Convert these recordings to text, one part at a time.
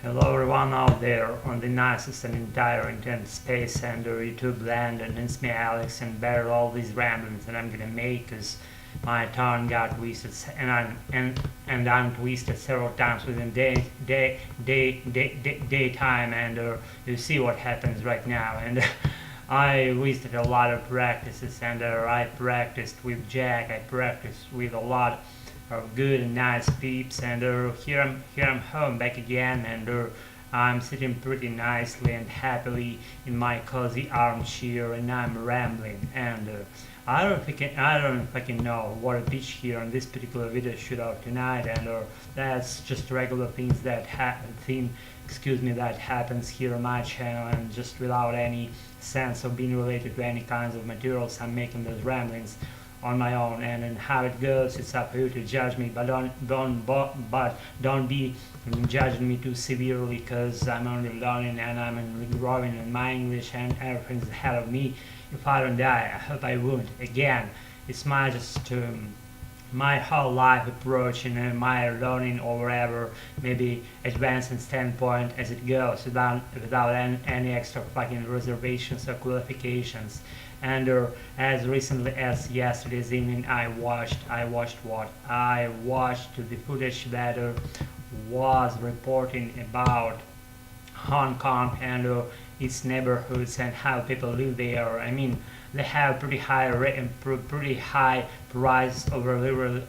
Hello everyone out there on the nicest and entire intense space and YouTube land, and it's me Alex, and bear all these ramblings that I'm gonna make because my tongue got twisted and I'm twisted several times within daytime, and you see what happens right now. And I wasted a lot of practices, and I practiced with Jack. I practiced with a lot of good and nice peeps, and here I'm home back again, and I'm sitting pretty nicely and happily in my cozy armchair, and I'm rambling, and I don't fucking know what a pitch here on this particular video shoot out tonight, and that's just regular things that that happens here on my channel, and just without any sense of being related to any kinds of materials, I'm making those ramblings on my own, and how it goes, it's up to you to judge me, but don't be judging me too severely, because I'm only learning and I'm growing in my English, and everything's ahead of me. If I don't die, I hope I won't. Again, it's my whole life approach and my learning or whatever, maybe advancing standpoint as it goes, without any extra fucking reservations or qualifications. And as recently as yesterday's evening, I watched the footage that was reporting about Hong Kong and its neighborhoods and how people live there. I mean, they have pretty high price over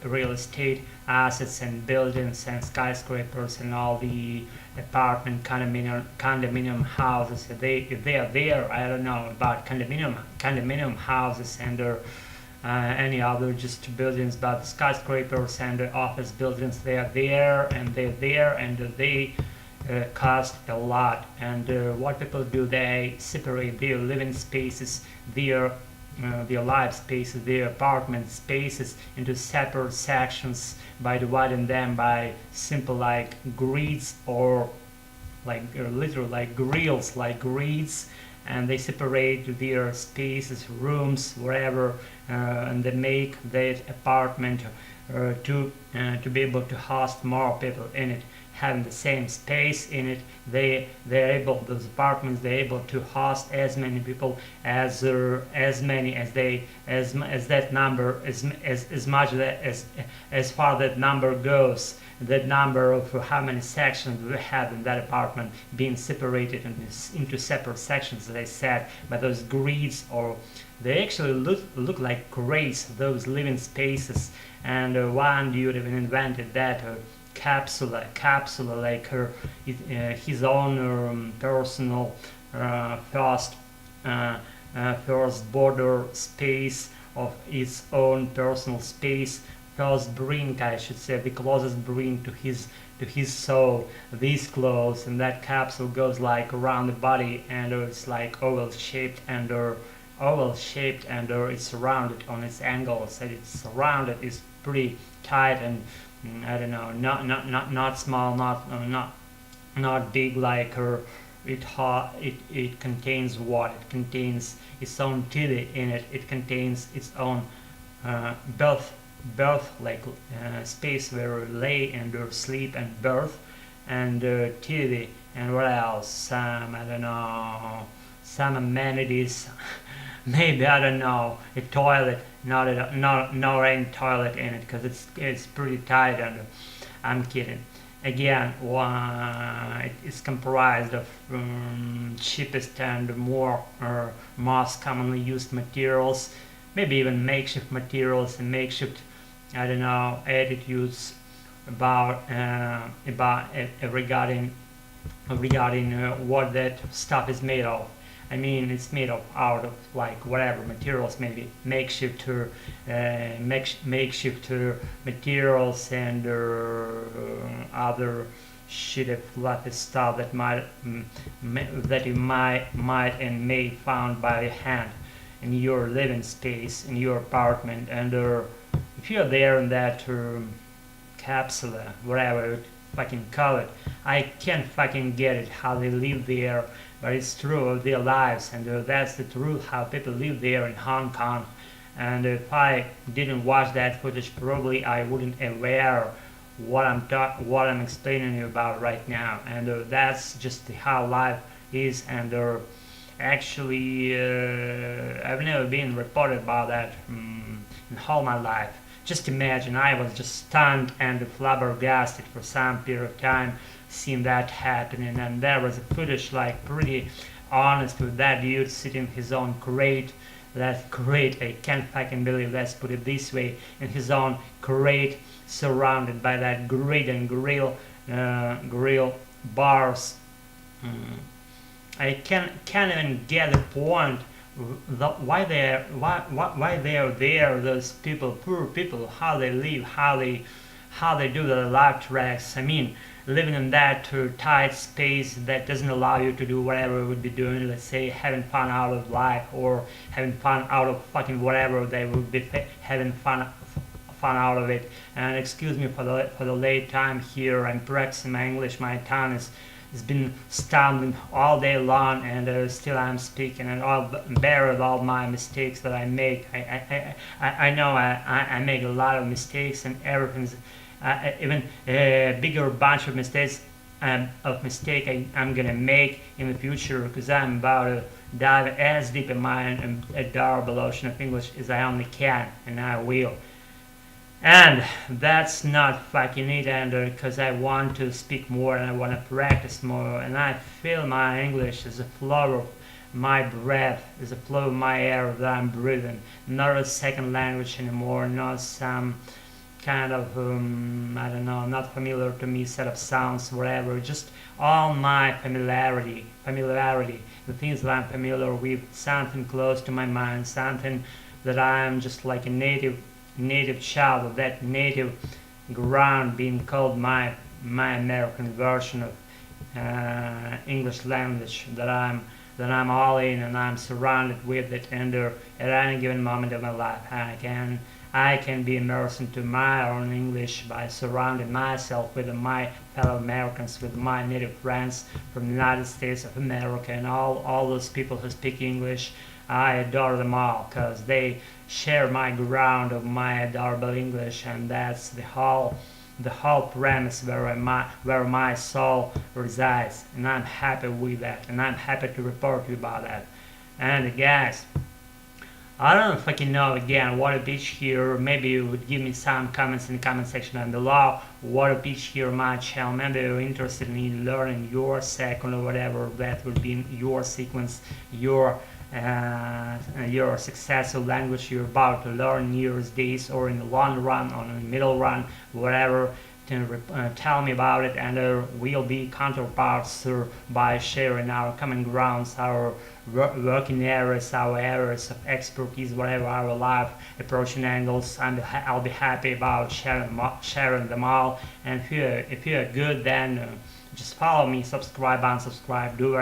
real estate assets and buildings and skyscrapers and all the apartment condominium houses. If they are there, I don't know about condominium houses and any other just buildings, but skyscrapers and office buildings, they are there, and they cost a lot. And what people do, they separate their living spaces, their life spaces, their apartment spaces into separate sections by dividing them by simple like grids, or like literally like grills, like grids, and they separate their spaces, rooms, whatever, and they make that apartment to be able to host more people in it, having the same space in it. Those apartments, they're able to host as many people as that number, as far that number goes, that number of how many sections we have in that apartment being separated into separate sections, as I said, by those grids, or they actually look like crates, those living spaces. And one dude even invented that capsule, like his own personal first border space of its own personal space, first brink, I should say, the closest brink to his soul, this close. And that capsule goes like around the body, and it's like oval shaped, and it's surrounded on its angles, and it's surrounded, it's pretty tight, and I don't know, not small, not big, like it contains what? It contains its own TV in it. It contains its own birth like space where we lay and sleep and birth, and TV, and what else? Some, I don't know, some amenities. Maybe, I don't know, a toilet, not any toilet in it, because it's pretty tight, and I'm kidding. Again, it is comprised of cheapest and most commonly used materials, maybe even makeshift materials and makeshift, I don't know, attitudes regarding what that stuff is made of. I mean, it's made out of like whatever materials, maybe makeshift materials, and other shitty fluffy stuff that you might and may found by hand in your living space, in your apartment. And if you're there in that capsule, whatever you fucking call it, I can't fucking get it how they live there, but it's true of their lives, and that's the truth how people live there in Hong Kong. And if I didn't watch that footage, probably I wouldn't aware what I'm explaining you about right now, and that's just how life is. And actually, I've never been reported about that in all my life. Just imagine, I was just stunned and flabbergasted for some period of time seeing that happening, and there was a footage like pretty honest with that dude sitting in his own crate. That's great. I can't fucking believe, let's put it this way, in his own crate, surrounded by that grid and grill bars. Mm. I can't even get the point. Why they are there? Those people, poor people, how they live, how they do their life tracks. I mean, living in that tight space that doesn't allow you to do whatever you would be doing. Let's say having fun out of life, or having fun out of fucking whatever they would be having fun out of it. And excuse me for the late time here. I'm practicing my English. My tongue has been stumbling all day long, and still I'm speaking, and all bear with all my mistakes that I make. I know I make a lot of mistakes, and everything's even a bigger bunch of mistakes I'm gonna make in the future, because I'm about to dive as deep in my adorable ocean of English as I only can, and I will. And that's not fucking it, and because I want to speak more and I want to practice more, and I feel my English as a flow of my breath, as a flow of my air that I'm breathing, not a second language anymore, not some kind of I don't know, not familiar to me set of sounds, whatever, just all my familiarity, the things that I'm familiar with, something close to my mind, something that I'm just like a native child of that native ground, being called my American version of English language, that I'm all in, and I'm surrounded with it, and at any given moment of my life I can be immersed into my own English by surrounding myself with my fellow Americans, with my native friends from the United States of America, and all those people who speak English. I adore them all, because they share my ground of my adorable English, and that's the whole premise where my soul resides, and I'm happy with that, and I'm happy to report you about that. And guys, I don't fucking know again what a bitch here. Maybe you would give me some comments in the comment section down below. What a bitch here on my channel. Maybe you're interested in learning your second or whatever that would be in your sequence, your successful language you're about to learn in years, days, or in the long run, or in the middle run, whatever. Tell me about it, and we'll be counterparts by sharing our common grounds, our working areas, our areas of expertise, whatever our life approaching angles. I'll be happy about sharing them all. And if you're good, then just follow me, subscribe, unsubscribe, do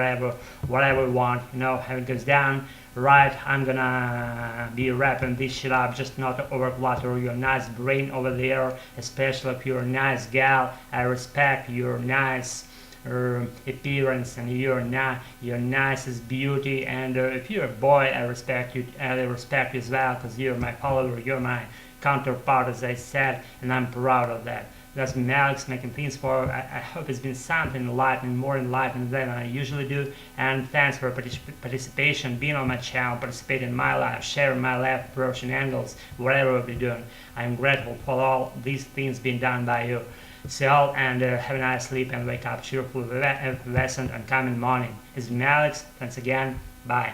whatever you want, you know how it goes down. Right, I'm gonna be wrapping this shit up, just not to overclutter your nice brain over there, especially if you're a nice gal. I respect your nice appearance and your nicest beauty, and if you're a boy, I respect you as well, because you're my follower, you're my counterpart, as I said, and I'm proud of that. That's been Alex making things for. I hope it's been something enlightening, more enlightening than I usually do. And thanks for participation, being on my channel, participating in my life, sharing my life, approaching angles, whatever we'll be doing. I'm grateful for all these things being done by you. So, and have a nice sleep and wake up cheerful, pleasant and coming morning. It's been Alex. Thanks again. Bye.